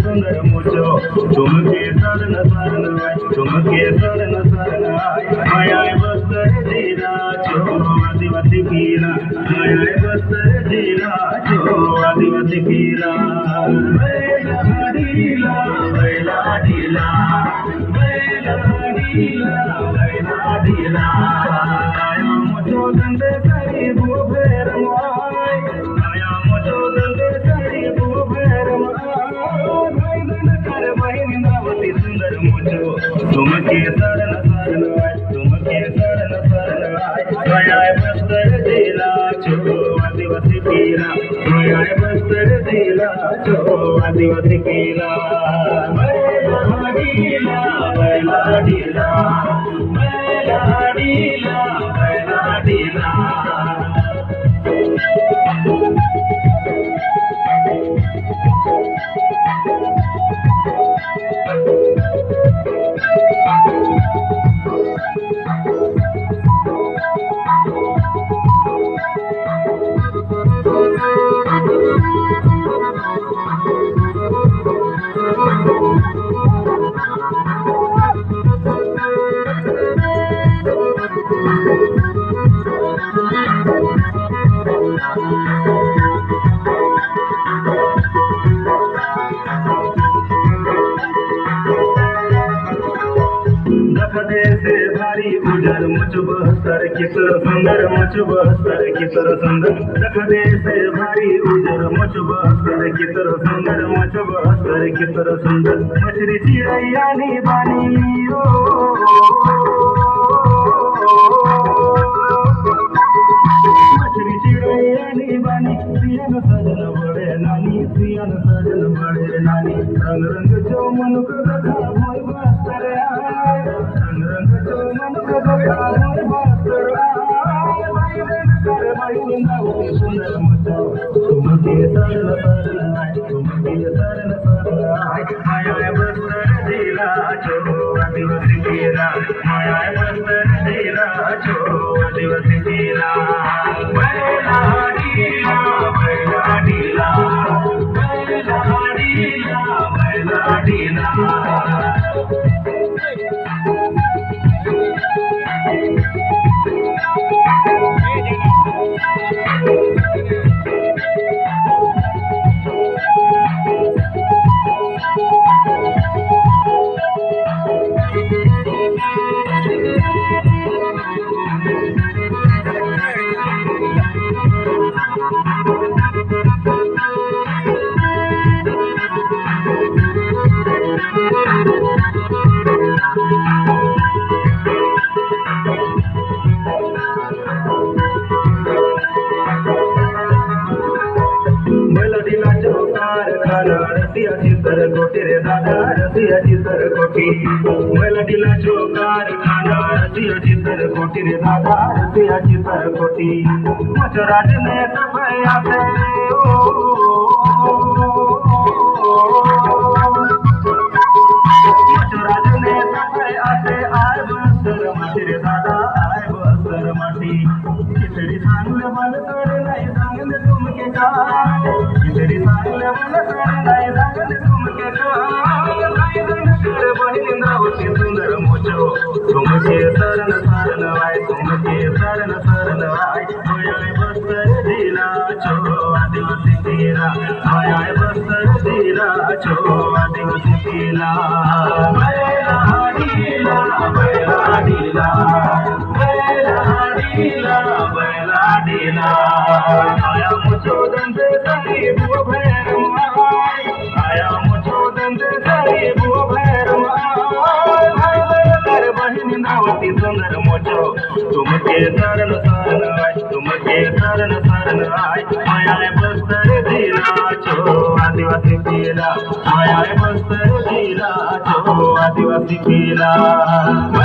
सुंदर मुझो तुमके शरण शरण तुमके शरण शरण माया बस्तर जीरा जो आदिवासी पीरा माया बस्तर जीरा जो आदिवासी पीरा बैला ढीला बैला ढीला बैला ढीला बैला ढीला आया मुझो दंडे करी वो फेर माय आया मुझो दंडे करी वो फेर सुंदर मुझो तुमके शरण शरण तुमके शरण शरण माया बस्तर जिला जो आदिवासी पीरा माया बस्तर जिला जो आदिवासी पीरा बैला ढीला बैला ढीला बैला ढीला बैला ढीला से भारी गुजर मुझ बस्तर कितर सुंदर मुझ बस्तर कितर सुंदर दखदे से भारी गुजर मुझ बस्तर कितर सुंदर मुझ बस्तर कितर सुंदर मछली चिड़ैया नी बानी ओ मछली चिड़ैया नी बानी सियन सजन बड़े नानी सियन सजन बड़े नानी रंग रंग जो मनुक दखा मोय बस्तर रंग रंग जो मनुक दखा मोय बस्तर सुंदर मुझो तुमके शरण शरण तुमके शरण शरण माया बस्तर जिला जो आदिवासी पीरा माया बस्तर जिला जो आदिवासी पीरा बैला ढीला बैला ढीला बैला ढीला बैला ढीला रसिया चितर कोटी रे दादा रसिया चितर कोटी मेलडीला चोकार खाना रसिया चितर कोटी रे दादा रसिया चितर कोटी मचराज ने सफाया से मचराज ने सफाया से आय बस्तर माटी रे दादा आय बस्तर माटी खिचडी सांगले मन तर नाही सांगले तुमके काय खिचडी सांगले मन तर नाही सांगले तुमके काय बहिणींद्रावती सुंदर मुझो तुमके शरण शरण आय तुमके शरण शरण आय माया बस्तर जिला जो आदिवासी पीरा माया बस्तर जिला जो आदिवासी पीरा बैला ढीला बैला ढीला बैला ढीला बैला ढीला आया मुझो दंडे सही वो भैर आया मुझो दंडे सही वो भैर कर बहिनी नावती सुंदर मुझो तुमके शरण शरण आय तुमके शरण शरण आय माया बस्तर जिला जो आदिवासी पीरा माया बस्तर जिला जो तो आदिवासी केला.